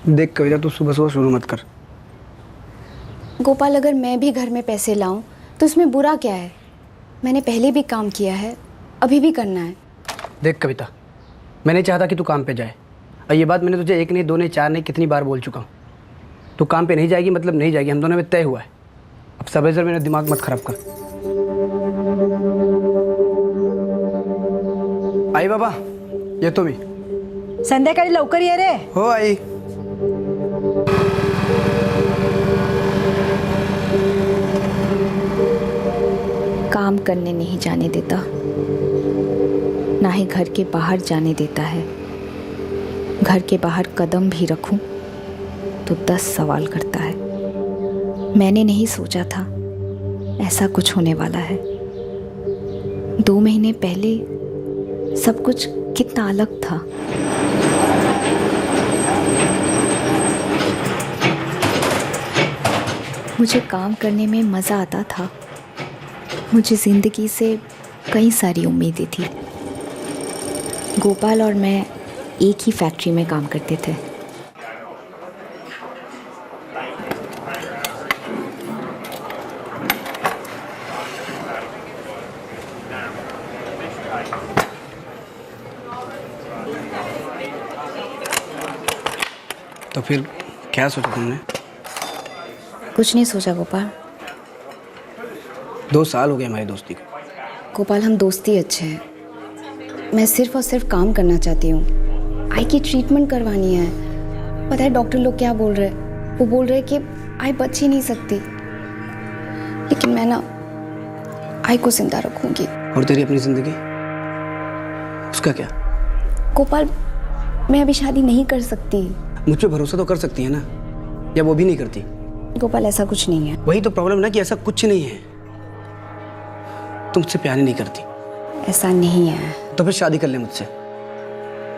देख कविता, तू सुबह सुबह शुरू मत कर। गोपाल, अगर मैं भी घर में पैसे लाऊं तो इसमें बुरा क्या है? मैंने पहले भी काम किया है, अभी भी करना है। देख कविता, मैं नहीं चाहता कि तू काम पे जाए, और ये बात मैंने तुझे एक नहीं, दो नहीं, चार नहीं, कितनी बार बोल चुका हूँ। तू काम पे नहीं जाएगी मतलब नहीं जाएगी, हम दोनों में तय हुआ है। अब सबेजर मेरा दिमाग मत खराब कर। आई बाबा, ये तो भी संध्याकाळी लवकर ये रे. हो आई। काम करने नहीं जाने देता, ना ही घर के बाहर जाने देता है। घर के बाहर कदम भी रखूं तो 10 सवाल करता है। मैंने नहीं सोचा था ऐसा कुछ होने वाला है। 2 महीने पहले सब कुछ कितना अलग था। मुझे काम करने में मज़ा आता था। मुझे ज़िंदगी से कई सारी उम्मीदें थी। गोपाल और मैं एक ही फैक्ट्री में काम करते थे। तो फिर क्या सोचा तुमने? कुछ नहीं सोचा गोपाल। 2 साल हो गए हमारी दोस्ती को। गोपाल, हम दोस्ती अच्छे हैं। मैं सिर्फ और सिर्फ काम करना चाहती हूँ। आई की ट्रीटमेंट करवानी है। पता है डॉक्टर लोग क्या बोल रहे हैं? वो बोल रहे हैं कि आई बच ही नहीं सकती, लेकिन मैं ना आई को जिंदा रखूंगी। और तेरी अपनी जिंदगी, उसका क्या? गोपाल, मैं अभी शादी नहीं कर सकती। मुझ पे भरोसा तो कर सकती है ना, या वो भी नहीं करती? गोपाल, ऐसा कुछ नहीं है। वही तो प्रॉब्लम ना, कि ऐसा कुछ नहीं है। तुम मुझसे प्यार ही नहीं करती। ऐसा नहीं है। तो फिर शादी कर ले मुझसे।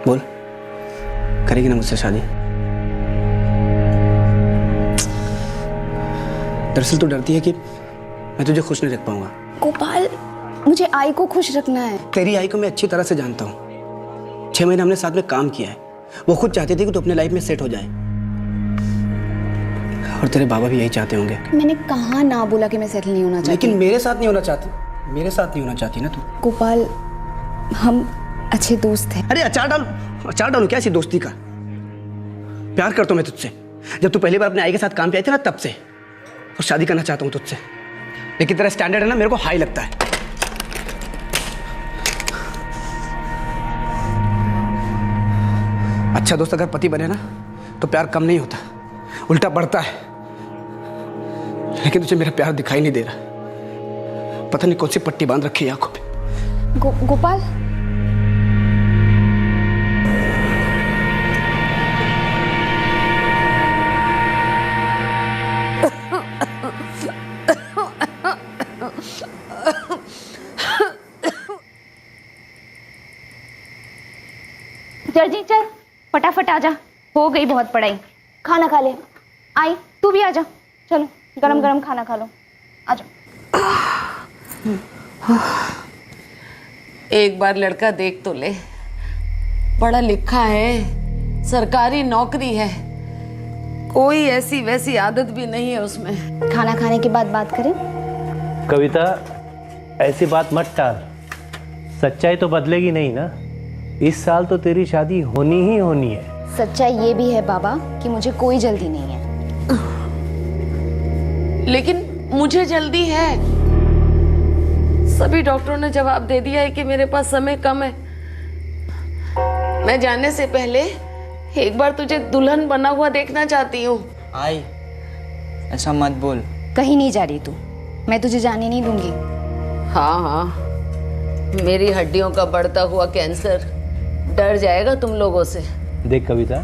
बोल, करेगी ना मुझसे शादी? दरअसल तो डरती है कि मैं तुझे खुश नहीं रख पाऊंगा। गोपाल, मुझे आई को खुश रखना है। तेरी आई को मैं अच्छी तरह से जानता हूँ। 6 महीने हमने साथ में काम किया है। वो खुद चाहती थी कि तू अपने लाइफ में सेट हो जाए, और तेरे बाबा भी यही चाहते होंगे। मैंने कहाँ ना बोला कि मैं सेटल नहीं होना चाहती। लेकिन मेरे साथ नहीं होना चाहती। मेरे साथ नहीं होना चाहती ना तू। गोपाल, हम अच्छे दोस्त हैं। अरे अचार डालू क्या इसी दोस्ती का? प्यार करता हूं मैं तुझसे। जब तू पहली बार अपने आई के साथ काम पे आई थी ना, तब से। और शादी करना चाहता हूं तुझसे, लेकिन तेरा स्टैंडर्ड है ना, मेरे को हाई लगता है। अच्छा दोस्त अगर पति बने ना, तो प्यार कम नहीं होता, उल्टा बढ़ता है। लेकिन तुझे मेरा प्यार दिखाई नहीं दे रहा। पता नहीं कौन सी पट्टी बांध रखी है आंखों पे। गोपाल, जर्जी चल फटाफट आजा, हो गई बहुत पढ़ाई। खाना खा ले। आई तू भी आजा, चलो गरम गरम खाना खा लो, आजा। एक बार लड़का देख तो ले, पढ़ा लिखा है, सरकारी नौकरी है, कोई ऐसी वैसी आदत भी नहीं है उसमें। खाना खाने के बाद बात करें। कविता, ऐसी बात मत टाल। सच्चाई तो बदलेगी नहीं ना। इस साल तो तेरी शादी होनी ही होनी है। सच्चाई ये भी है बाबा कि मुझे कोई जल्दी नहीं है। लेकिन मुझे जल्दी है। सभी डॉक्टरों ने जवाब दे दिया है कि मेरे पास समय कम है। मैं जाने से पहले एक बार तुझे दुल्हन बना हुआ देखना चाहती हूँ। आई, ऐसा मत बोल। कहीं नहीं जा रही तू, मैं तुझे जाने नहीं दूंगी। हाँ हाँ, मेरी हड्डियों का बढ़ता हुआ कैंसर डर जाएगा तुम लोगों से। देख कविता,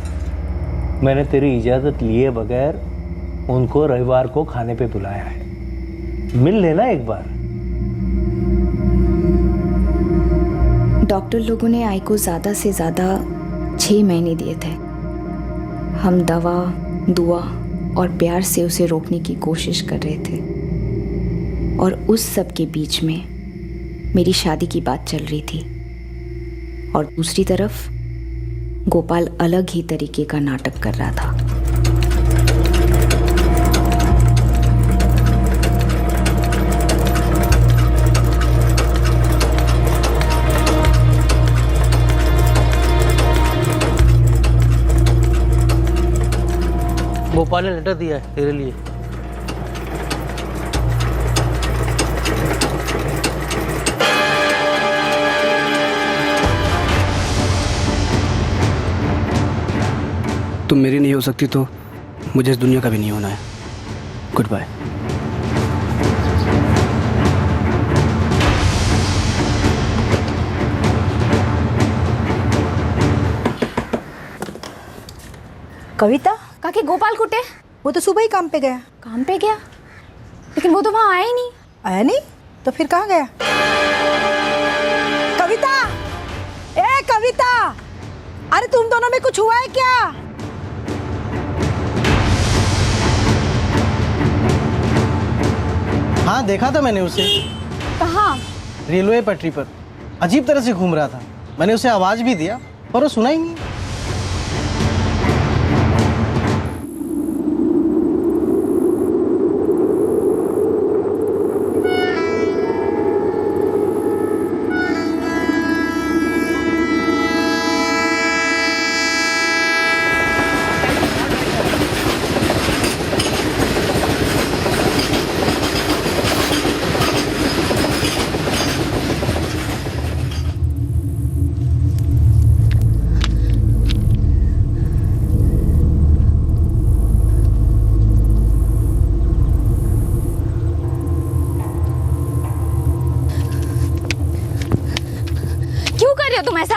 मैंने तेरी इजाज़त लिए बगैर उनको रविवार को खाने पे बुलाया है। मिल लेना एक बार। डॉक्टर लोगों ने आई को ज़्यादा से ज़्यादा 6 महीने दिए थे। हम दवा, दुआ और प्यार से उसे रोकने की कोशिश कर रहे थे, और उस सब के बीच में मेरी शादी की बात चल रही थी। और दूसरी तरफ गोपाल अलग ही तरीके का नाटक कर रहा था। गोपाल ने लेटर दिया है तेरे लिए। तुम मेरी नहीं हो सकती तो मुझे इस दुनिया का भी नहीं होना है। Good bye. कविता, काकी गोपाल कुटे? वो तो सुबह ही काम पे गया। काम पे गया, लेकिन वो तो वहां आया ही नहीं। आया नहीं तो फिर कहाँ गया? कविता, ए कविता, अरे तुम दोनों में कुछ हुआ है क्या? हाँ, देखा था मैंने उसे कहाँ? रेलवे पटरी पर अजीब तरह से घूम रहा था। मैंने उसे आवाज भी दिया पर वो सुना ही नहीं। क्यों कर रहे हो तुम ऐसा?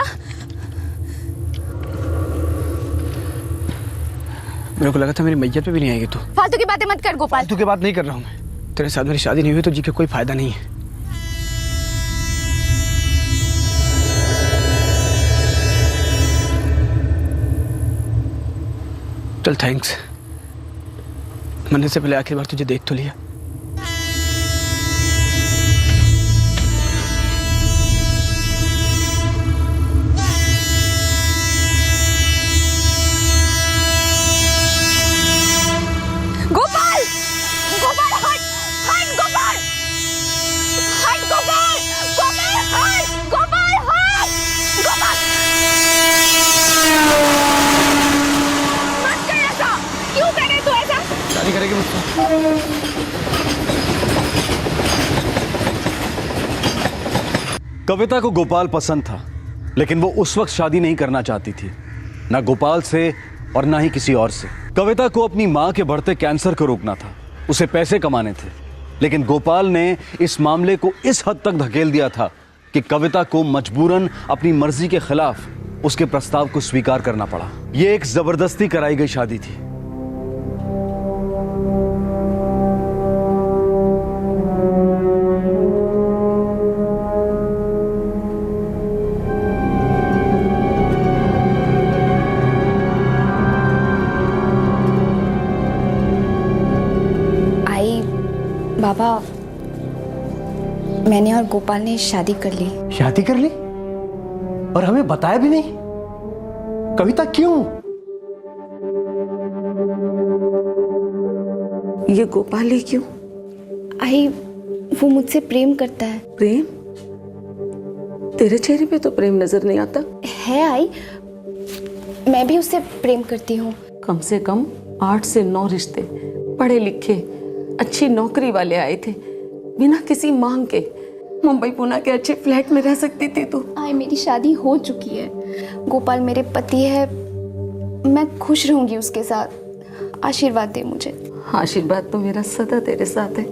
मेरे को लगा था मेरी मैयत पे भी नहीं आएगी तू। फालतू की बातें मत कर गोपाल। फालतू की बात नहीं कर रहा हूँ मैं। तेरे साथ मेरी शादी नहीं हुई तो जी के कोई फायदा नहीं है। चल थैंक्स, मरने से पहले आखिरी बार तुझे देख तो लिया। गोपाल, गोपाल हट, हट गोपाल, हट गोपाल, गोपाल हट, गोपाल हट, गोपाल मत कर ऐसा। क्यों करे तू ऐसा? शादी करेगी मुझसे? कविता को गोपाल पसंद था, लेकिन वो उस वक्त शादी नहीं करना चाहती थी, ना गोपाल से और ना ही किसी और से। कविता को अपनी मां के बढ़ते कैंसर को रोकना था, उसे पैसे कमाने थे, लेकिन गोपाल ने इस मामले को इस हद तक धकेल दिया था कि कविता को मजबूरन अपनी मर्जी के खिलाफ उसके प्रस्ताव को स्वीकार करना पड़ा। यह एक जबरदस्ती कराई गई शादी थी। बाबा, मैंने और गोपाल ने शादी कर ली। शादी कर ली और हमें बताया भी नहीं? कविता क्यों? ये गोपाल ही क्यों? आई, वो मुझसे प्रेम करता है। प्रेम? तेरे चेहरे पे तो प्रेम नजर नहीं आता। है आई, मैं भी उससे प्रेम करती हूँ। कम से कम 8 से 9 रिश्ते, पढ़े लिखे अच्छी नौकरी वाले आए थे, बिना किसी मांग के। मुंबई पुणे के अच्छे फ्लैट में रह सकती थी तू। आई, मेरी शादी हो चुकी है। गोपाल मेरे पति है, मैं खुश रहूंगी उसके साथ। आशीर्वाद दे मुझे। आशीर्वाद तो मेरा सदा तेरे साथ है,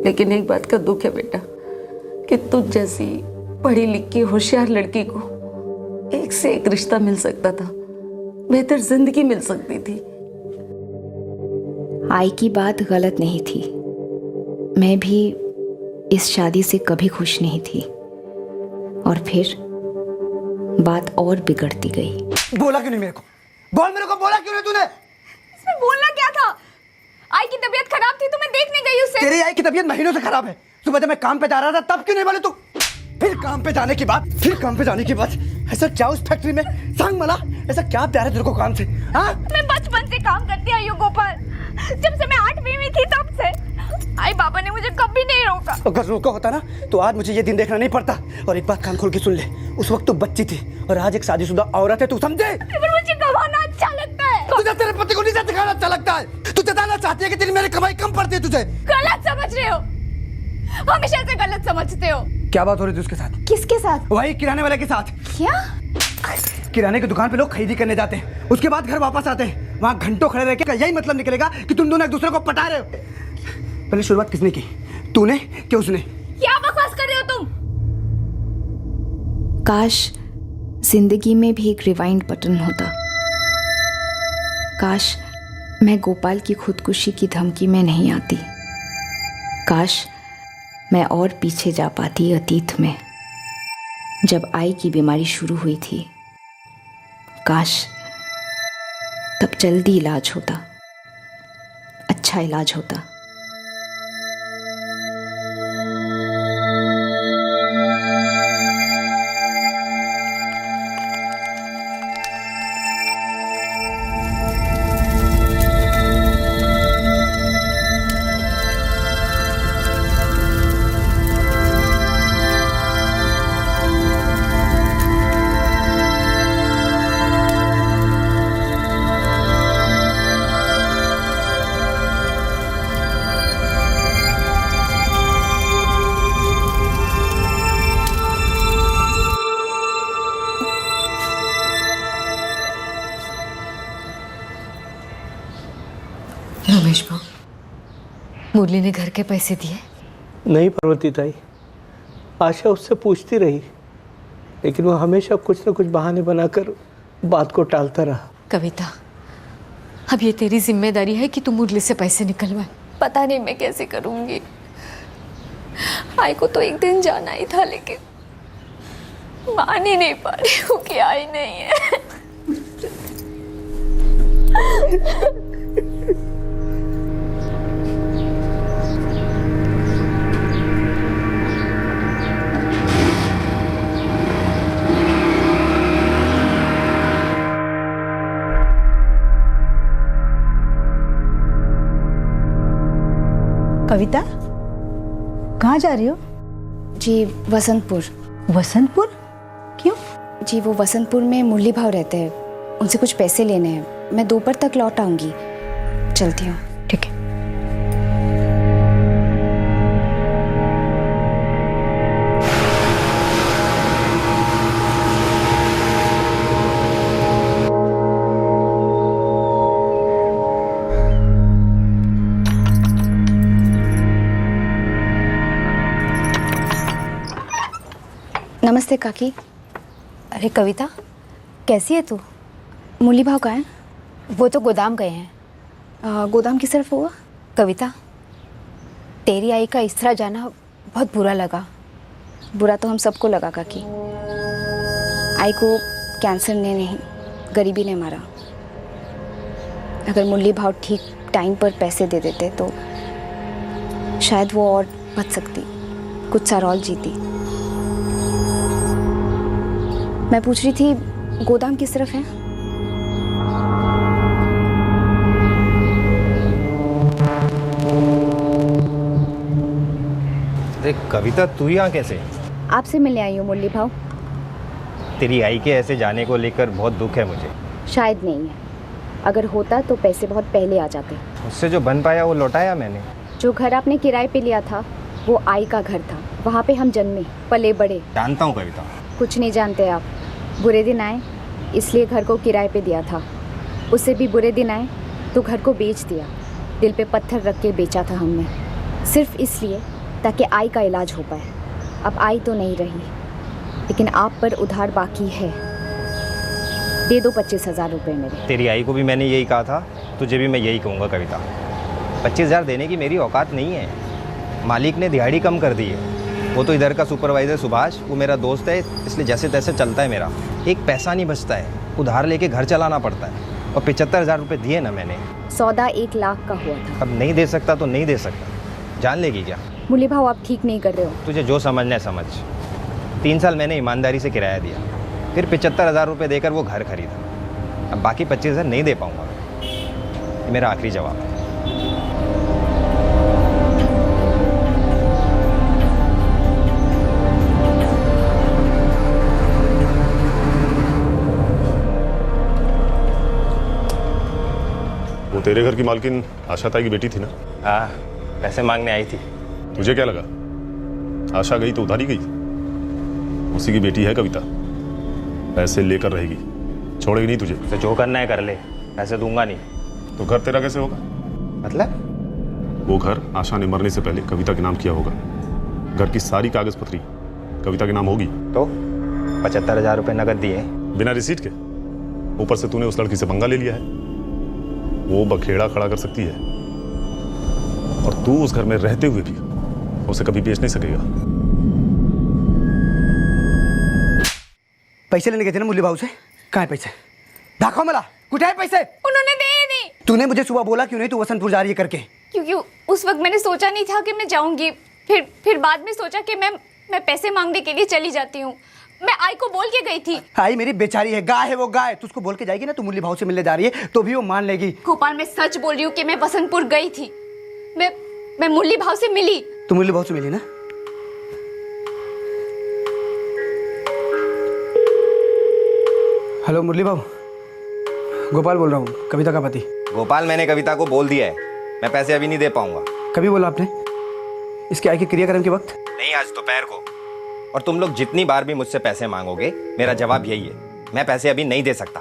लेकिन एक बात का दुख है बेटा कि तुझ जैसी पढ़ी लिखी होशियार लड़की को एक से एक रिश्ता मिल सकता था, बेहतर जिंदगी मिल सकती थी। आई की बात गलत नहीं थी, मैं भी इस शादी से कभी खुश नहीं थी, और फिर बात और बिगड़ती गई। बोला क्यों नहीं मेरे को? बोल मेरे को, बोला क्यों नहीं तूने? इसमें बोलना क्या था? आई की तबीयत खराब थी तो मैं देखने गई उससे। तेरी आई की तबीयत महीनों से खराब है। सुबह जब मैं काम पे जा रहा था तब क्यों नहीं बोले तू? फिर काम पे जाने की बात ऐसा क्या उस फैक्ट्री में? सांग मला, ऐसा क्या प्यार है तेरे को काम से? हाँ, मैं बचपन से काम करती आई हूँ गोपाल, जब से मैं 8वीं में थी तब से। आई बाबा ने मुझे कभी नहीं रोका। अगर रोका होता ना तो आज मुझे ये दिन देखना नहीं पड़ता। और एक बात कान खोल के सुन ले, उस वक्त तू बच्ची थी और आज एक शादीशुदा औरत है, तू समझे? पर मुझे कमाना अच्छा लगता है। तुझे तेरे पति को नहीं दिखाना अच्छा लगता है? तू जताना चाहती है कि तेरी मेरी कमाई कम पड़ती है तुझे? गलत समझ रहे हो, हमेशा से गलत समझते हो। क्या बात हो रही थी उसके साथ? किसके साथ? वही किराने वाले के साथ। क्या? किराने की दुकान पे लोग खरीदी करने जाते हैं, उसके बाद घर वापस आते हैं, वहाँ घंटों खड़े रह के यही मतलब निकलेगा कि तुम दोनों एक दूसरे को पटा रहे हो। पहले शुरुआत किसने की, तूने कि उसने? क्या बकवास कर रहे हो तुम? काश जिंदगी में भी एक रिवाइंड बटन होता। काश मैं गोपाल की खुदकुशी की धमकी में नहीं आती। काश मैं और पीछे जा पाती अतीत में, जब आई की बीमारी शुरू हुई थी। काश तब जल्दी इलाज होता, अच्छा इलाज होता। रमेश बाबू, मुरली ने घर के पैसे दिए? नहीं पार्वती ताई, आशा उससे पूछती रही, लेकिन वो हमेशा कुछ न कुछ बहाने बनाकर बात को टालता रहा। कविता, अब ये तेरी जिम्मेदारी है कि तू मुरली से पैसे निकलवाए। पता नहीं मैं कैसे करूंगी। आई को तो एक दिन जाना ही था, लेकिन मान ही नहीं पा रही हूँ कि आई नहीं है। कविता, कहाँ जा रही हो? जी वसंतपुर। वसंतपुर? क्यों? जी वो वसंतपुर में मुरली भाव रहते हैं, उनसे कुछ पैसे लेने हैं। मैं दोपहर तक लौट आऊंगी, चलती हूँ। ठीक है। नमस्ते काकी। अरे कविता, कैसी है तू? मुरली भाव कहाँ हैं? वो तो गोदाम गए हैं। गोदाम किस तरफ होगा? कविता, तेरी आई का इस तरह जाना बहुत बुरा लगा। बुरा तो हम सबको लगा काकी। आई को कैंसर ने नहीं, गरीबी ने मारा। अगर मुरली भाव ठीक टाइम पर पैसे दे देते तो शायद वो और बच सकती, कुछ साल और जीती। मैं पूछ रही थी गोदाम किस तरफ है? अरे कविता, तू यहाँ कैसे? आपसे मिलने आई हूँ मुरली भाव। तेरी आई के ऐसे जाने को लेकर बहुत दुख है मुझे। शायद नहीं है, अगर होता तो पैसे बहुत पहले आ जाते। उससे जो बन पाया वो लौटाया मैंने। जो घर आपने किराए पे लिया था वो आई का घर था, वहाँ पे हम जन्मे पले बड़े। जानता हूँ कविता। कुछ नहीं जानते आप। बुरे दिन आए इसलिए घर को किराए पे दिया था, उससे भी बुरे दिन आए तो घर को बेच दिया। दिल पे पत्थर रख के बेचा था हमने, सिर्फ इसलिए ताकि आई का इलाज हो पाए। अब आई तो नहीं रही, लेकिन आप पर उधार बाकी है। दे दो 25,000 रुपये मेरे। तेरी आई को भी मैंने यही कहा था, तुझे भी मैं यही कहूँगा कविता। 25,000 देने की मेरी औकात नहीं है। मालिक ने दिहाड़ी कम कर दी है। वो तो इधर का सुपरवाइज़र सुभाष, वो मेरा दोस्त है, इसलिए जैसे तैसे चलता है मेरा। एक पैसा नहीं बचता है, उधार लेके घर चलाना पड़ता है। और 75,000 रुपये दिए ना मैंने। सौदा 1 लाख का हुआ था। अब नहीं दे सकता तो नहीं दे सकता, जान लेगी क्या? मुरली भाव आप ठीक नहीं कर रहे हो। तुझे जो समझना है समझ। तुझे जो समझना है समझ। 3 साल मैंने ईमानदारी से किराया दिया, फिर 75,000 रुपये देकर वो घर खरीदा। अब बाकी 25,000 नहीं दे पाऊंगा। ये मेरा आखिरी जवाब है। वो तेरे घर की मालकिन आशा ताई की बेटी थी ना? हाँ, पैसे मांगने आई थी। तुझे क्या लगा आशा गई तो उधारी गई? उसी की बेटी है कविता, पैसे लेकर रहेगी, छोड़ेगी नहीं तुझे। तो जो करना है कर ले, पैसे दूंगा नहीं। तो घर तेरा कैसे होगा? मतलब? वो घर आशा ने मरने से पहले कविता के नाम किया होगा। घर की सारी कागज पत्री कविता के नाम होगी। तो 75,000 रुपये नकद दिए बिना रिसीट के। ऊपर से तूने उस लड़की से पंगा ले लिया है। वो बखेड़ा खड़ा कर सकती है और तू उस घर में रहते हुए भी उसे कभी बेच नहीं सकेगा। पैसे लेने गए थे ना मुरली भाऊ से, कहाँ है पैसे? दाखो मला, कुछ है पैसे? उन्होंने दिए नहीं। तूने मुझे सुबह बोला क्यों नहीं तू वसंतपुर जा रही है करके? क्योंकि उस वक्त मैंने सोचा नहीं था कि मैं जाऊंगी। फिर बाद में सोचा कि मैं पैसे मांगने के लिए चली जाती हूँ। मैं आई को बोल के गई थी। आई मेरी बेचारी है, गाय है वो गाय। तू उसको बोल के जाएगी ना तू मुरली भाऊ से मिलने जा रही है तो भी वो मान लेगी। गोपाल, मैं सच बोल रही हूँ कि मैं वसंतपुर गई थी। मैं मुरली भाव से मिली। तू मुरली भाऊ से मिली ना? हेलो मुरली भाऊ, गोपाल बोल रहा हूँ, कविता का पति। गोपाल, मैंने कविता को बोल दिया है मैं पैसे अभी नहीं दे पाऊंगा। कभी बोला आपने? इसके आगे क्रियाक्रम के वक्त? नहीं, आज दोपहर को। और तुम लोग जितनी बार भी मुझसे पैसे मांगोगे मेरा जवाब यही है, मैं पैसे अभी नहीं दे सकता।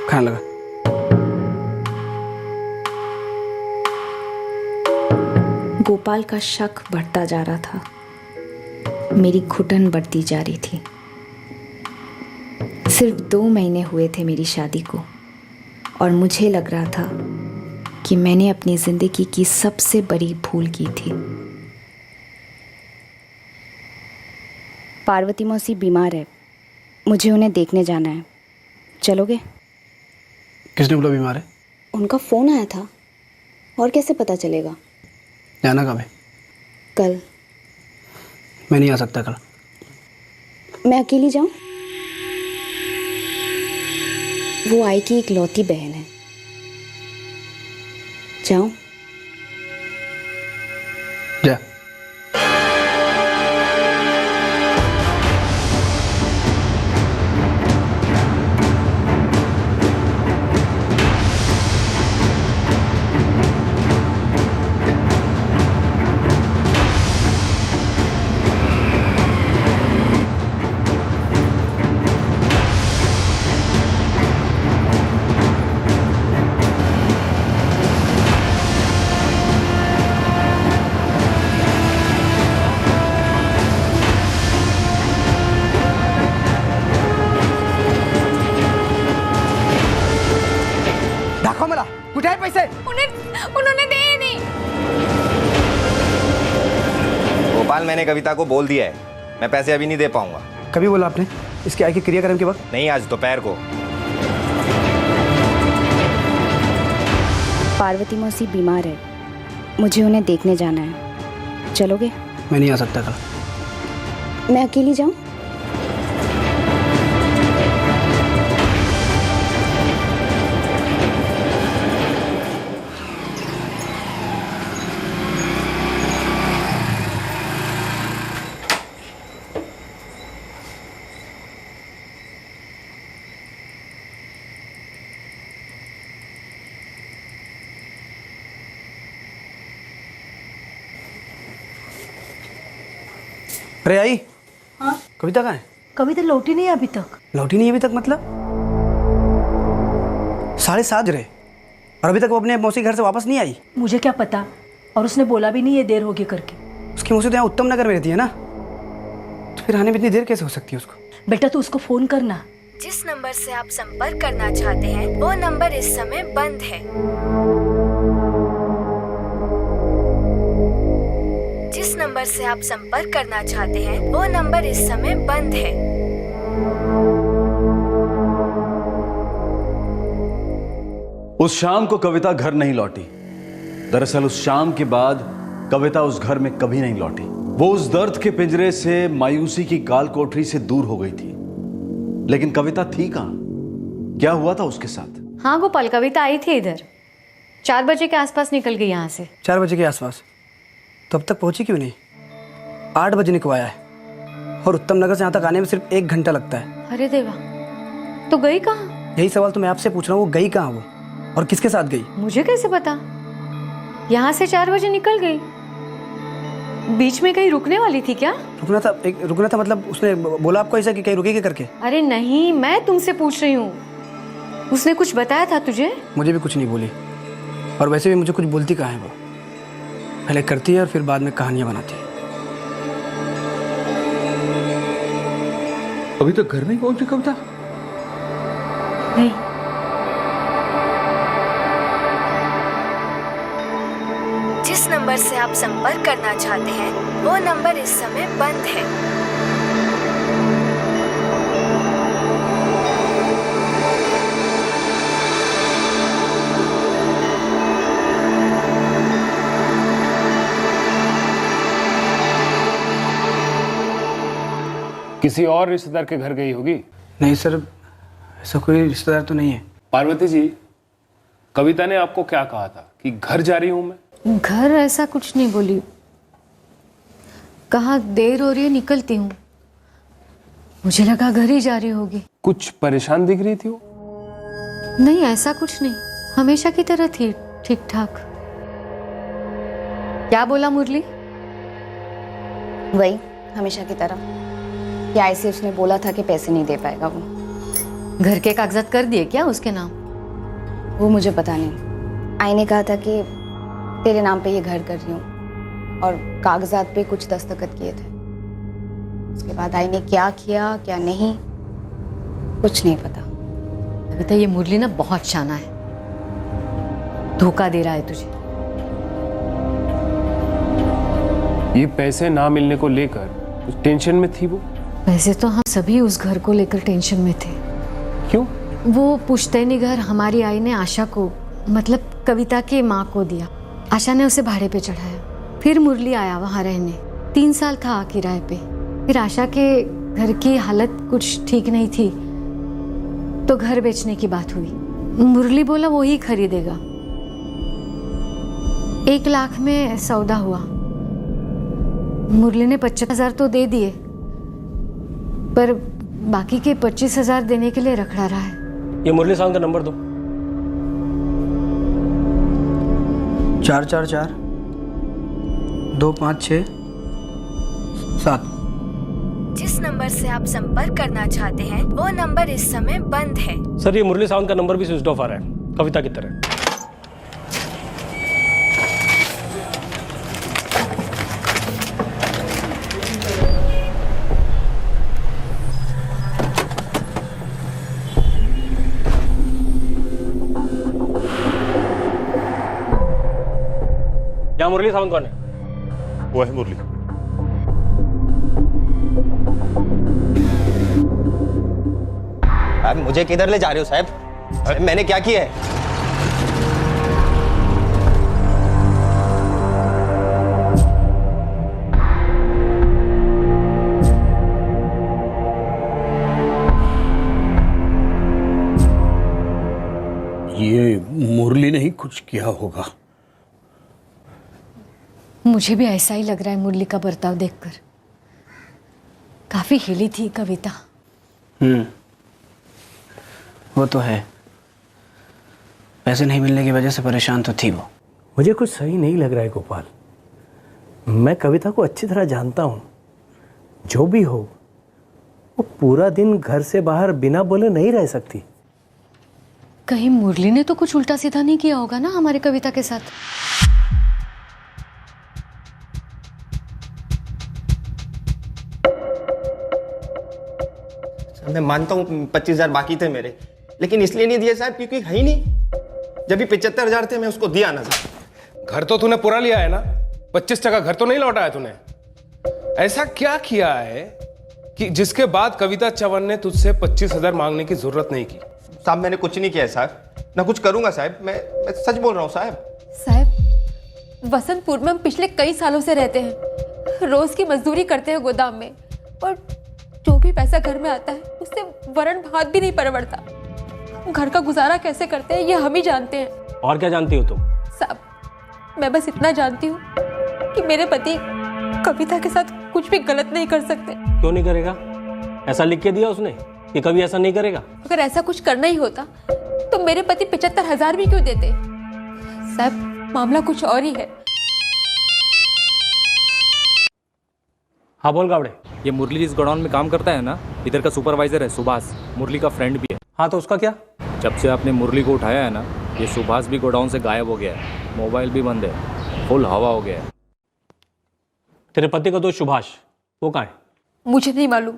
खाने लगा। गोपाल का शक बढ़ता जा रहा था, मेरी घुटन बढ़ती जा रही थी। सिर्फ 2 महीने हुए थे मेरी शादी को और मुझे लग रहा था कि मैंने अपनी जिंदगी की सबसे बड़ी भूल की थी। पार्वती मौसी बीमार है, मुझे उन्हें देखने जाना है, चलोगे? किसने बोला बीमार है? उनका फोन आया था, और कैसे पता चलेगा? जाना कब है? कल। मैं नहीं आ सकता कल। मैं अकेली जाऊं? वो आई की इकलौती बहन है। जाऊं? जा। कुछ है पैसे? उन्होंने दिए नहीं। गोपाल, मैंने कविता को बोल दिया है मैं पैसे अभी नहीं दे पाऊंगा। कभी बोला आपने? इसके आगे क्रियाक्रम के वक्त? नहीं, आज दोपहर को। पार्वती मौसी बीमार है, मुझे उन्हें देखने जाना है, चलोगे? मैं नहीं आ सकता कल। मैं अकेली जाऊं? अरे आई। हाँ? कविता कहाँ है? कविता लौटी नहीं अभी तक। लौटी नहीं अभी तक मतलब? 7:30 रहे और अभी तक वो अपने मौसी घर से वापस नहीं आई। मुझे क्या पता, और उसने बोला भी नहीं ये देर होगी करके। उसकी मौसी तो यहाँ उत्तम नगर में रहती है ना, तो फिर आने में इतनी देर कैसे हो सकती है उसको? बेटा तू उसको फोन करना। जिस नंबर से आप संपर्क करना चाहते हैं वो नंबर इस समय बंद है। जिस नंबर से आप संपर्क करना चाहते हैं वो नंबर इस समय बंद है। उस शाम को कविता घर नहीं लौटी। दरअसल उस शाम के बाद कविता उस घर में कभी नहीं लौटी। वो उस दर्द के पिंजरे से मायूसी की काल कोठरी से दूर हो गई थी। लेकिन कविता थी कहां? क्या हुआ था उसके साथ? हाँ गोपाल, कविता आई थी इधर, 4 बजे के आसपास निकल गई यहाँ से। 4 बजे के आसपास? तो अब तक पहुंची क्यों नहीं? 8 बजे निकलवाया है और उत्तम नगर से यहाँ तक आने में सिर्फ 1 घंटा लगता है। अरे देवा, तो गई कहाँ? यही सवाल तो मैं आपसे पूछ रहा हूँ, वो गई कहाँ वो, और किसके साथ गई? मुझे कैसे पता? यहाँ से 4 बजे निकल गई। बीच में कहीं रुकने वाली थी क्या? रुकना था मतलब उसने बोला आपको ऐसा कि कहीं रुकेगी करके? अरे नहीं, मैं तुमसे पूछ रही हूँ, उसने कुछ बताया था तुझे? मुझे भी कुछ नहीं बोली, और वैसे भी मुझे कुछ बोलती कहाँ है वो। पहले करती है और फिर बाद में कहानियां बनाती है। अभी तक घर नहीं पहुंची कविता? नहीं। जिस नंबर से आप संपर्क करना चाहते हैं वो नंबर इस समय बंद है। किसी और रिश्तेदार के घर गई होगी? नहीं सर, ऐसा कोई रिश्तेदार तो नहीं है। पार्वती जी, कविता ने आपको क्या कहा था कि घर जा रही हूं मैं? घर ऐसा कुछ नहीं बोली, कहा देर हो रही है निकलती हूँ। मुझे लगा घर ही जा रही होगी। कुछ परेशान दिख रही थी वो? नहीं, ऐसा कुछ नहीं, हमेशा की तरह थी, ठीक ठाक। क्या बोला मुरली? वही हमेशा की तरह, या ऐसे उसने बोला था कि पैसे नहीं दे पाएगा वो। घर के कागजात कर दिए क्या उसके नाम? वो मुझे पता नहीं। आई ने कहा था कि तेरे नाम पे ये घर कर रही हूँ, और कागजात पे कुछ दस्तखत किए थे। उसके बाद आई ने क्या किया क्या नहीं कुछ नहीं पता। कविता, ये मुरली ना बहुत शाना है, धोखा दे रहा है तुझे। ये पैसे ना मिलने को लेकर कुछ टेंशन में थी वो? वैसे तो हम सभी उस घर को लेकर टेंशन में थे। क्यों? वो पुश्तैनी घर हमारी आई ने आशा को, मतलब कविता के माँ को दिया। आशा ने उसे भाड़े पे चढ़ाया, फिर मुरली आया वहाँ रहने। 3 साल था किराए पे। फिर आशा के घर की हालत कुछ ठीक नहीं थी, तो घर बेचने की बात हुई। मुरली बोला वो ही खरीदेगा। 1 लाख में सौदा हुआ। मुरली ने 25,000 तो दे दिए, पर बाकी के 25,000 देने के लिए रखड़ा रहा है। ये मुरली साहब का नंबर दो। 444 256 7। जिस नंबर से आप संपर्क करना चाहते हैं वो नंबर इस समय बंद है। सर, ये मुरली साहब का नंबर भी स्विच ऑफ आ रहा है, कविता की तरह। क्या मुरली सावंत कौन है? वो है मुरली। आप मुझे किधर ले जा रहे हो साहब? मैंने क्या किया है? ये मुरली ने ही कुछ किया होगा। मुझे भी ऐसा ही लग रहा है मुरली का बर्ताव देखकर। काफी हिली थी कविता। वो तो है, पैसे नहीं मिलने की वजह से परेशान तो थी वो। मुझे कुछ सही नहीं लग रहा है गोपाल। मैं कविता को अच्छी तरह जानता हूँ। जो भी हो, वो पूरा दिन घर से बाहर बिना बोले नहीं रह सकती। कहीं मुरली ने तो कुछ उल्टा सीधा नहीं किया होगा ना हमारे कविता के साथ? मैं मानता हूँ 25,000 बाकी थे मेरे, लेकिन इसलिए नहीं दिए साहब क्योंकि है ही नहीं। जब भी 75,000 थे मैं उसको दिया ना साहब। घर तो तूने पूरा लिया है ना, 25% घर तो नहीं लौटाया तूने। ऐसा क्या किया है कि जिसके बाद कविता चवन ने तुझसे 25,000 मांगने की जरूरत नहीं की? साहब मैंने कुछ नहीं किया है साहब, ना कुछ करूंगा साहब। मैं सच बोल रहा हूँ साहब। साहब, वसंतपुर में हम पिछले कई सालों से रहते हैं, रोज की मजदूरी करते हैं गोदाम में, और जो भी पैसा घर में आता है उससे वरण भात भी नहीं परवड़ता। घर का गुजारा कैसे करते हैं ये हम ही जानते हैं। और क्या जानती हो तुम? साहब, मैं बस इतना जानती हूँ कि मेरे पति कविता के साथ कुछ भी गलत नहीं कर सकते। क्यों नहीं करेगा? ऐसा लिख के दिया उसने कि कभी ऐसा नहीं करेगा। अगर ऐसा कुछ करना ही होता तो मेरे पति 75,000 भी क्यों देते? साहब, मामला कुछ और ही है। हाँ बोल गावड़े। ये मुरली जिस गोडाउन में काम करता है ना, इधर का सुपरवाइजर है सुभाष, मुरली का फ्रेंड भी है। हाँ तो उसका क्या? जब से आपने मुरली को उठाया है ना, ये सुभाष भी गोडाउन से गायब हो गया है, मोबाइल भी बंद है, फुल हवा हो गया है। तेरे पति का दोस्त सुभाष, वो कहाँ है? मुझे नहीं मालूम।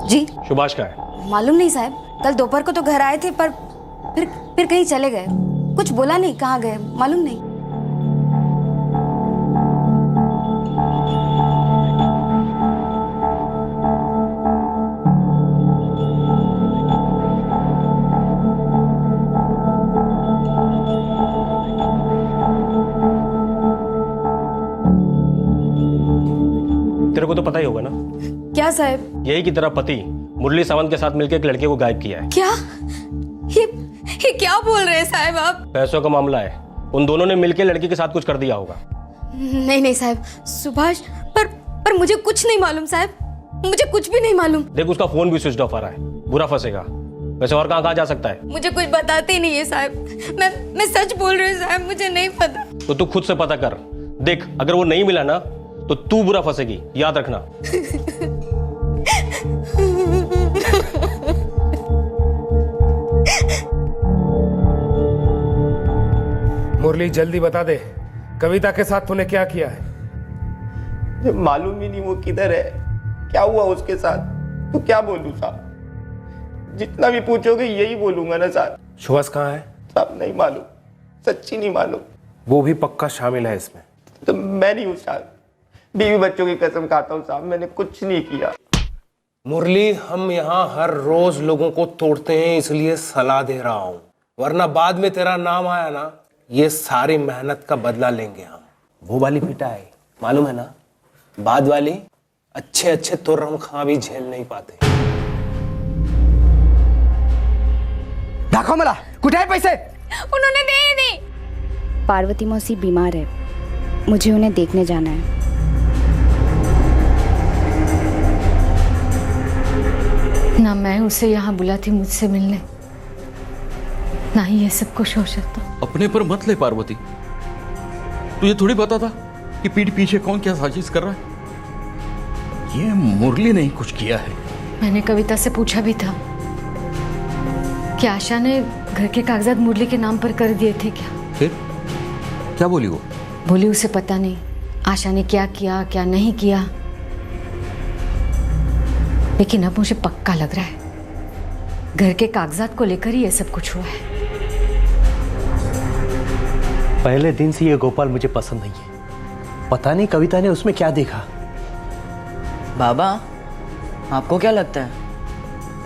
जी सुभाष का है? मालूम नहीं साहब, कल दोपहर को तो घर आए थे पर फिर कहीं चले गए। कुछ बोला नहीं, कहाँ गए मालूम नहीं। तेरे को तो पता ही होगा ना। क्या साहब? यही की तरह पति मुरली सावंत के साथ मिलकर एक लड़के को गायब किया है। क्या? ये क्या बोल रहे हैं साहब आप? पैसों का मामला है, उन दोनों ने मिलकर लड़की के साथ कुछ कर दिया होगा। नहीं साहब, सुभाष, पर मुझे कुछ नहीं मालूम साहब, मुझे कुछ भी नहीं मालूम। देख, उसका फोन भी स्विच ऑफ आ रहा है, बुरा फंसेगा। वैसे और कहाँ जा सकता है? मुझे कुछ बताते ही नहीं है साहब, मैं सच बोल रही हूँ साहब, मुझे नहीं पता। तो तू खुद से पता कर। देख, अगर वो नहीं मिला ना तो तू बुरा फंसेगी, याद रखना। मुरली जल्दी बता दे, कविता के साथ तूने क्या किया है? मालूम ही नहीं वो किधर है, क्या हुआ उसके साथ। तो क्या बोलूं साहब, जितना भी पूछोगे यही बोलूंगा ना साहब। सुभाष कहाँ है? साहब नहीं मालूम, सच्ची नहीं मालूम। वो भी पक्का शामिल है इसमें? तो मैं नहीं हूँ साहब, बीवी बच्चों की कसम खाता हूँ साहब, मैंने कुछ नहीं किया। मुरली, हम यहाँ हर रोज लोगों को तोड़ते हैं, इसलिए सलाह दे रहा हूँ, वरना बाद में तेरा नाम आया ना, ये सारी मेहनत का बदला लेंगे हम। वो वाली पिटाई मालूम है ना, बाद वाली अच्छे अच्छे तुर्रम खां भी झेल नहीं पाते। दाखव मला, कुठे आहे पैसे? उन्होंने दे ही नहीं। पार्वती मौसी बीमार है, मुझे उन्हें देखने जाना है। ना मैं उसे यहाँ बुलाती मुझसे मिलने, ना ही ये सब कुछ हो सकता। अपने पर मत ले पार्वती, तुझे थोड़ी पता था कि पीठ पीछे कौन क्या साजिश कर रहा है। ये मुरली ने ही कुछ किया है। मैंने कविता से पूछा भी था कि आशा ने घर के कागजात मुरली के नाम पर कर दिए थे क्या। फिर क्या बोली वो? बोली उसे पता नहीं आशा ने क्या किया क्या नहीं किया, लेकिन अब मुझे पक्का लग रहा है घर के कागजात को लेकर ही ये सब कुछ हुआ है। पहले दिन से ये गोपाल मुझे पसंद नहीं है। पता नहीं कविता ने उसमें क्या देखा। बाबा, आपको क्या लगता है,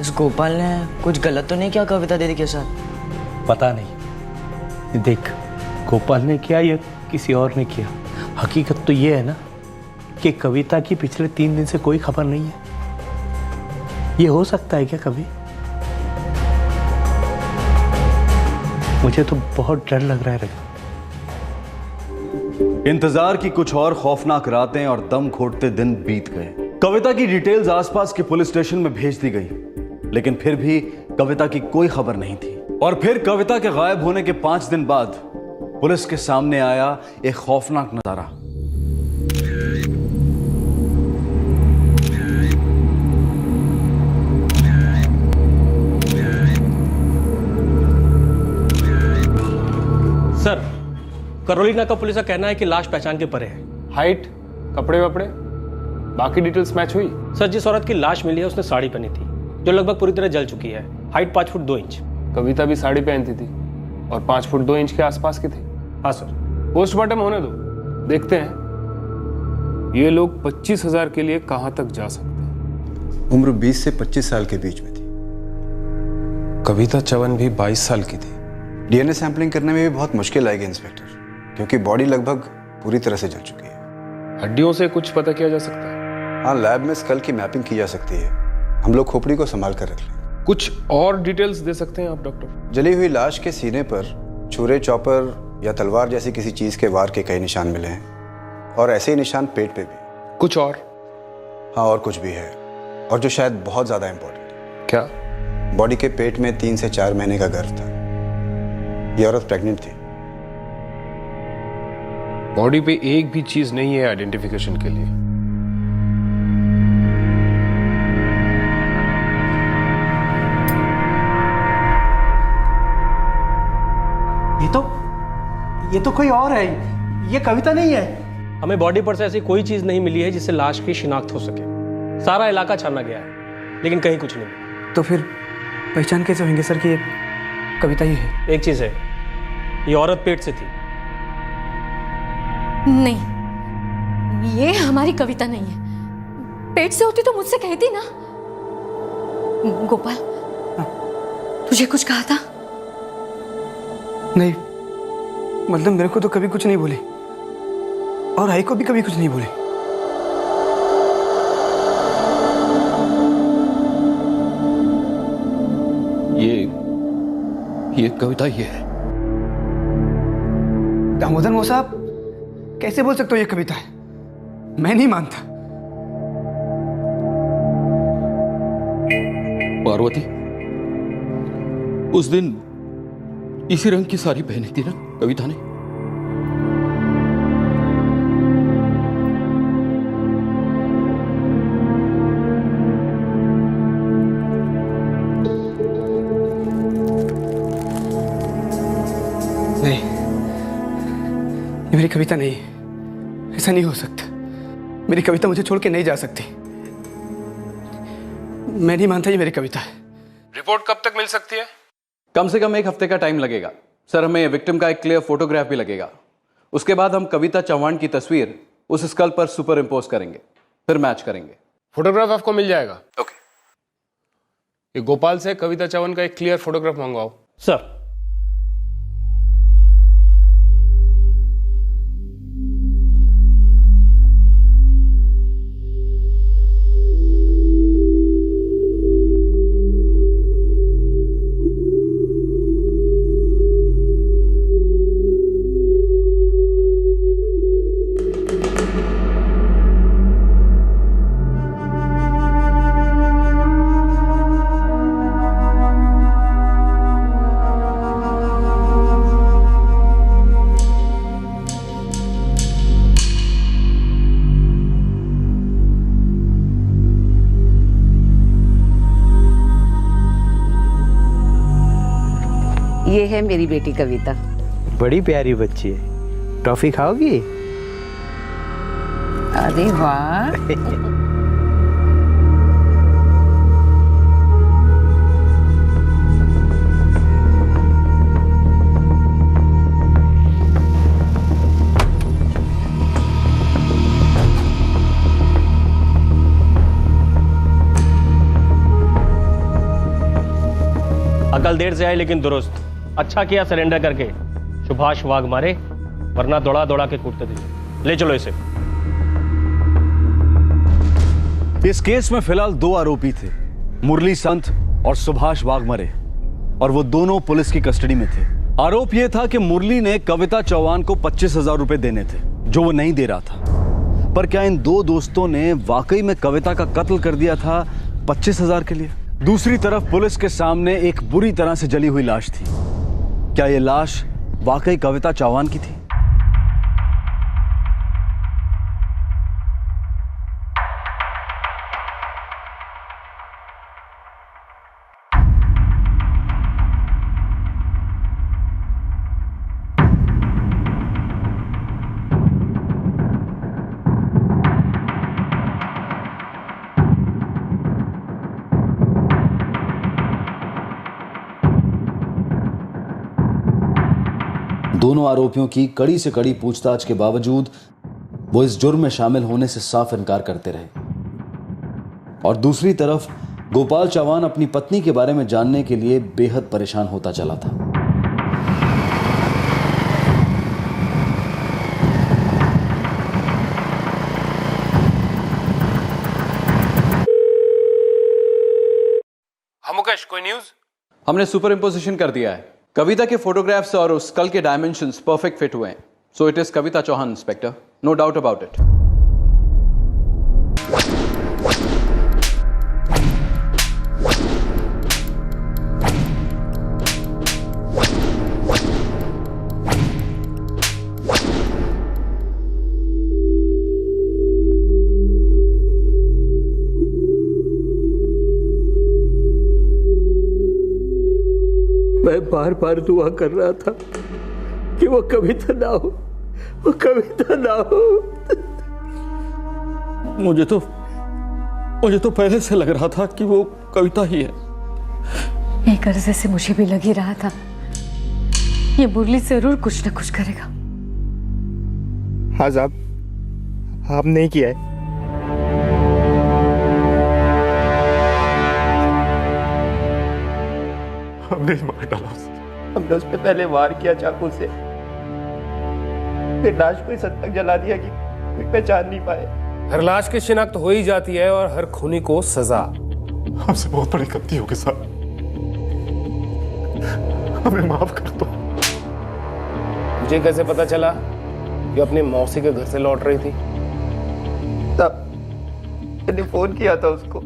इस गोपाल ने कुछ गलत तो नहीं किया कविता दीदी के साथ? पता नहीं, देख गोपाल ने किया या किसी और ने किया, हकीकत तो ये है ना कि कविता की पिछले 3 दिन से कोई खबर नहीं है। ये हो सकता है क्या कभी? मुझे तो बहुत डर लग रहा है। इंतजार की कुछ और खौफनाक रातें और दम घोटते दिन बीत गए। कविता की डिटेल्स आसपास के पुलिस स्टेशन में भेज दी गई, लेकिन फिर भी कविता की कोई खबर नहीं थी। और फिर कविता के गायब होने के 5 दिन बाद पुलिस के सामने आया एक खौफनाक नजारा। सर, करोलिना का पुलिस का कहना है कि लाश पहचान के परे है। हाइट, कपड़े वपड़े, बाकी डिटेल्स मैच हुई? सर, जिस औरत की लाश मिली है उसने साड़ी पहनी थी जो लगभग पूरी तरह जल चुकी है। Height 5 foot 2 inch. कविता भी साड़ी पहनती थी और 5 फुट 2 इंच के आसपास की थी। हाँ सर। पोस्टमार्टम होने दो, देखते हैं ये लोग 25,000 के लिए कहां तक जा सकते हैं? उम्र 20 से 25 साल के बीच में थी। कविता चवन भी 22 साल की थी। डीएनए सैंपलिंग करने में भी बहुत मुश्किल आएगी इंस्पेक्टर, क्योंकि बॉडी लगभग पूरी तरह से जल चुकी है। हड्डियों से कुछ पता किया जा सकता है? हाँ, लैब में स्कल की मैपिंग की जा सकती है। हम लोग खोपड़ी को संभाल कर रख लें। कुछ और डिटेल्स दे सकते हैं आप डॉक्टर? जली हुई लाश के सीने पर छुरे, चॉपर या तलवार जैसी किसी चीज के वार के कई निशान मिले हैं, और ऐसे ही निशान पेट पे भी। कुछ और? हाँ, और कुछ भी है, और जो शायद बहुत ज्यादा इंपॉर्टेंट। क्या? बॉडी के पेट में 3 से 4 महीने का गर्भ था। ये औरत प्रेग्नेंट थी। बॉडी पे एक भी चीज नहीं है आइडेंटिफिकेशन के लिए। ये तो कोई और है। ये कविता नहीं है। हमें बॉडी पर से ऐसी कोई चीज नहीं मिली है जिससे लाश की शिनाख्त हो सके। सारा इलाका छाना गया है, लेकिन कहीं कुछ नहीं मिला। तो फिर पहचान कैसे होंगे सर कि ये कविता ही है? एक चीज है, ये औरत पेट से थी। नहीं, ये हमारी कविता नहीं है। पेट से होती तो मुझसे कहती ना। गोपाल, तुझे कुछ कहा था? नहीं, मतलब मेरे को तो कभी कुछ नहीं बोली, और आई को भी कभी कुछ नहीं बोली। ये कविता ही है। दामोदर मौसा, साहब कैसे बोल सकते हो ये कविता है? मैं नहीं मानता। पार्वती, उस दिन इसी रंग की साड़ी पहनी थी ना कविता ने? नहीं, ये मेरी कविता नहीं है। ऐसा नहीं हो सकता। मेरी कविता मुझे छोड़ के नहीं जा सकती। मैं नहीं मानता ये मेरी कविता है। रिपोर्ट कब तक मिल सकती है? कम से कम 1 हफ्ते का टाइम लगेगा सर। हमें विक्टिम का एक क्लियर फोटोग्राफ भी लगेगा। उसके बाद हम कविता चौहान की तस्वीर उस स्कल पर सुपर इम्पोज करेंगे, फिर मैच करेंगे। फोटोग्राफ आपको मिल जाएगा? ओके। ये गोपाल से कविता चौहान का एक क्लियर फोटोग्राफ मंगवाओ। सर। ये है मेरी बेटी कविता। बड़ी प्यारी बच्ची है। टॉफी खाओगी? अरे वाह। अकल देर से आई लेकिन दुरुस्त। अच्छा किया सरेंडर करके। सुभाष वाघमारे, वरना दौड़ा दौड़ा के कूटते थे। ले चलो इसे। इस केस में फिलहाल 2 आरोपी थे, मुरली संत और सुभाष वाघमारे, और वो दोनों पुलिस की कस्टडी में थे। आरोप यह था कि मुरली ने कविता चौहान को 25,000 रुपए देने थे, जो वो नहीं दे रहा था। पर क्या इन 2 दोस्तों ने वाकई में कविता का कत्ल कर दिया था 25,000 के लिए? दूसरी तरफ पुलिस के सामने एक बुरी तरह से जली हुई लाश थी। क्या यह लाश वाकई कविता चौहान की थी? दोनों आरोपियों की कड़ी से कड़ी पूछताछ के बावजूद वो इस जुर्म में शामिल होने से साफ इनकार करते रहे, और दूसरी तरफ गोपाल चौहान अपनी पत्नी के बारे में जानने के लिए बेहद परेशान होता चला था। हाँ मुकेश, कोई न्यूज? हमने सुपर इम्पोजिशन कर दिया है। कविता के फोटोग्राफ्स और उस स्कल के डायमेंशंस परफेक्ट फिट हुए हैं। So it is Kavita Chauhan, inspector, no doubt about it. मैं बार बार दुआ कर रहा था कि वो कविता ना हो, वो कविता ना हो। मुझे तो पहले से लग रहा था कि वो कविता ही है। एक अर्जे से मुझे भी लग ही रहा था ये मुरली जरूर कुछ न कुछ करेगा। हाँ साहब, आपने ही किया है। हमने ही मार डाला उसे। हमने उस पर पहले वार किया चाकू से, फिर लाश को इस हद तक जला दिया कि कोई पहचान नहीं पाए। हर लाश की शिनाख्त हो ही जाती है और हर खूनी को सजा। हमसे बहुत बड़ी गलती हो गई साहब, हमें माफ कर दो। मुझे कैसे पता चला कि अपनी मौसी के घर से लौट रही थी? तब मैंने फोन किया था उसको।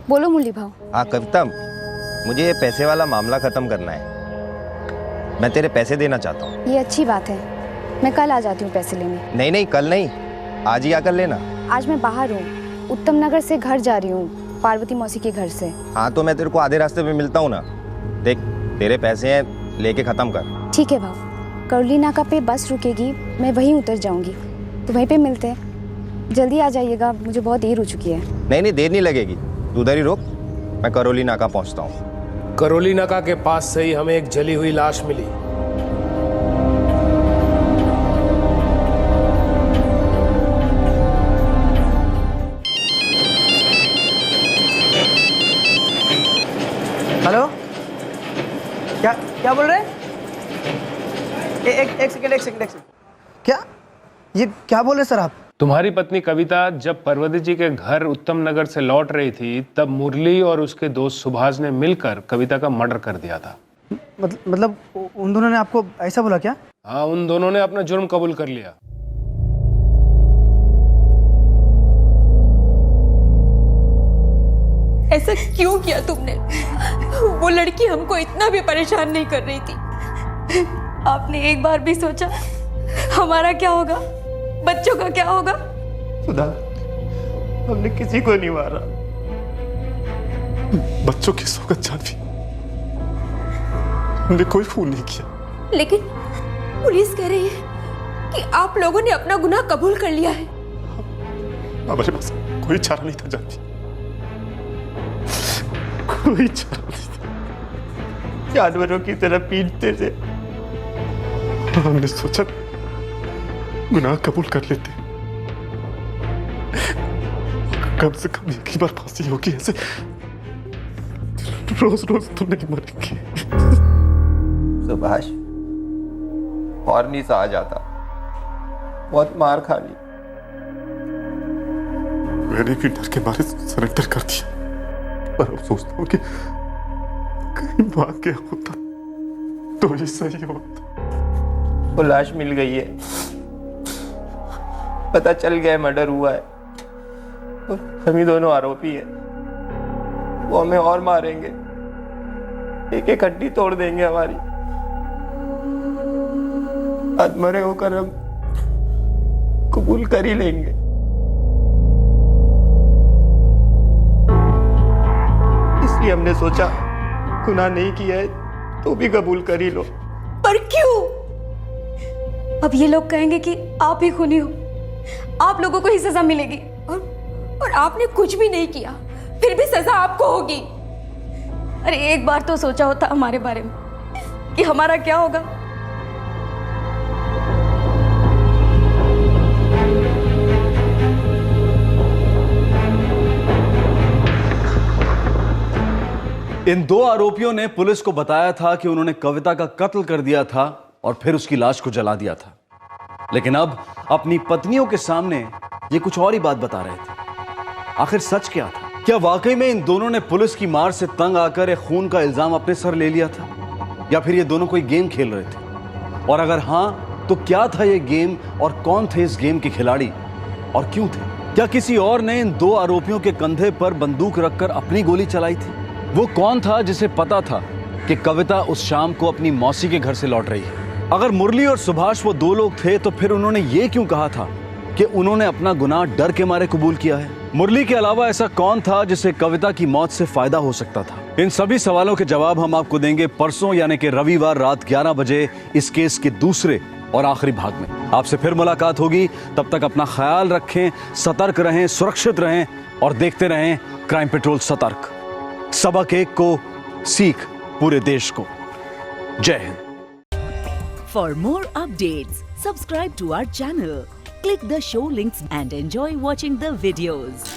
बोलो मुरली भाव। हाँ कविता, मुझे ये पैसे वाला मामला खत्म करना है। मैं तेरे पैसे देना चाहता हूँ। ये अच्छी बात है, मैं कल आ जाती हूँ पैसे लेने। नहीं नहीं, कल नहीं, आज ही आकर लेना। आज मैं बाहर हूँ, उत्तम नगर से घर जा रही हूँ, पार्वती मौसी के घर से। हाँ तो मैं तेरे को आधे रास्ते में मिलता हूँ ना। देख, तेरे पैसे हैं, लेके खत्म कर। ठीक है भाव। करौली नाका पे बस रुकेगी, मैं वहीं उतर जाऊंगी, तो वहीं पे मिलते हैं। जल्दी आ जाइएगा, मुझे बहुत देर हो चुकी है। नहीं नहीं, देर नहीं लगेगी, तू उधर ही रुक, मैं करौली नाका पहुंचता हूँ। करौली नाका के पास से ही हमें एक जली हुई लाश मिली। हेलो, क्या क्या बोल रहे हैं? एक सेकंड। क्या ये क्या बोल रहे सर आप? तुम्हारी पत्नी कविता जब पार्वती जी के घर उत्तम नगर से लौट रही थी, तब मुरली और उसके दोस्त सुभाष ने मिलकर कविता का मर्डर कर दिया था। मतलब उन दोनों ने आपको ऐसा बोला क्या? हाँ, उन दोनों ने अपना जुर्म कबूल कर लिया। ऐसा क्यों किया तुमने? वो लड़की हमको इतना भी परेशान नहीं कर रही थी। आपने एक बार भी सोचा हमारा क्या होगा, बच्चों का क्या होगा? सुधा, हमने किसी को नहीं मारा। बच्चों की सौगत जानवी, हमने कोई खून नहीं किया। लेकिन पुलिस कह रही है कि आप लोगों ने अपना गुनाह कबूल कर लिया है। हमारे पास कोई चारा नहीं था जानवी, कोई चारा नहीं था। जानवरों की तरह पीटते थे। हमने सोचा गुनाह कबूल कर लेते, कम से कम एक ही बार फांसी होगी। ऐसे रोज रोज तो नहीं मरेंगे। सुभाष, और नहीं सा आ जाता, बहुत मार खा ली। मैंने भी डर के मारे सरेंडर कर दिया, पर अब सोचता हूँ कि कहीं भाग गया होता तो ही सही होता। वो लाश मिल गई है, पता चल गया मर्डर हुआ है, हम ही दोनों आरोपी हैं। वो हमें और मारेंगे, एक एक हड्डी तोड़ देंगे हमारी। मरे होकर हम कबूल कर ही लेंगे। इसलिए हमने सोचा गुनाह नहीं किया है तो भी कबूल कर ही लो। पर क्यों? अब ये लोग कहेंगे कि आप ही खूनी हो, आप लोगों को ही सजा मिलेगी, और आपने कुछ भी नहीं किया, फिर भी सजा आपको होगी। अरे एक बार तो सोचा होता हमारे बारे में। कि हमारा क्या होगा। इन दो आरोपियों ने पुलिस को बताया था कि उन्होंने कविता का कत्ल कर दिया था और फिर उसकी लाश को जला दिया था, लेकिन अब अपनी पत्नियों के सामने ये कुछ और ही बात बता रहे थे। आखिर सच क्या था? क्या वाकई में इन दोनों ने पुलिस की मार से तंग आकर एक खून का इल्जाम अपने सर ले लिया था, या फिर ये दोनों कोई गेम खेल रहे थे? और अगर हां, तो क्या था ये गेम और कौन थे इस गेम के खिलाड़ी और क्यों थे? क्या किसी और ने इन दो आरोपियों के कंधे पर बंदूक रखकर अपनी गोली चलाई थी? वो कौन था जिसे पता था कि कविता उस शाम को अपनी मौसी के घर से लौट रही है? अगर मुरली और सुभाष वो दो लोग थे, तो फिर उन्होंने ये क्यों कहा था कि उन्होंने अपना गुनाह डर के मारे कबूल किया है? मुरली के अलावा ऐसा कौन था जिसे कविता की मौत से फायदा हो सकता था? इन सभी सवालों के जवाब हम आपको देंगे परसों, यानी कि रविवार रात 11 बजे इस केस के दूसरे और आखिरी भाग में। आपसे फिर मुलाकात होगी। तब तक अपना ख्याल रखें, सतर्क रहें, सुरक्षित रहें और देखते रहें क्राइम पेट्रोल सतर्क। सबक एक को, सीख पूरे देश को। जय Hind. For more updates, subscribe to our channel, click the show links and enjoy watching the videos.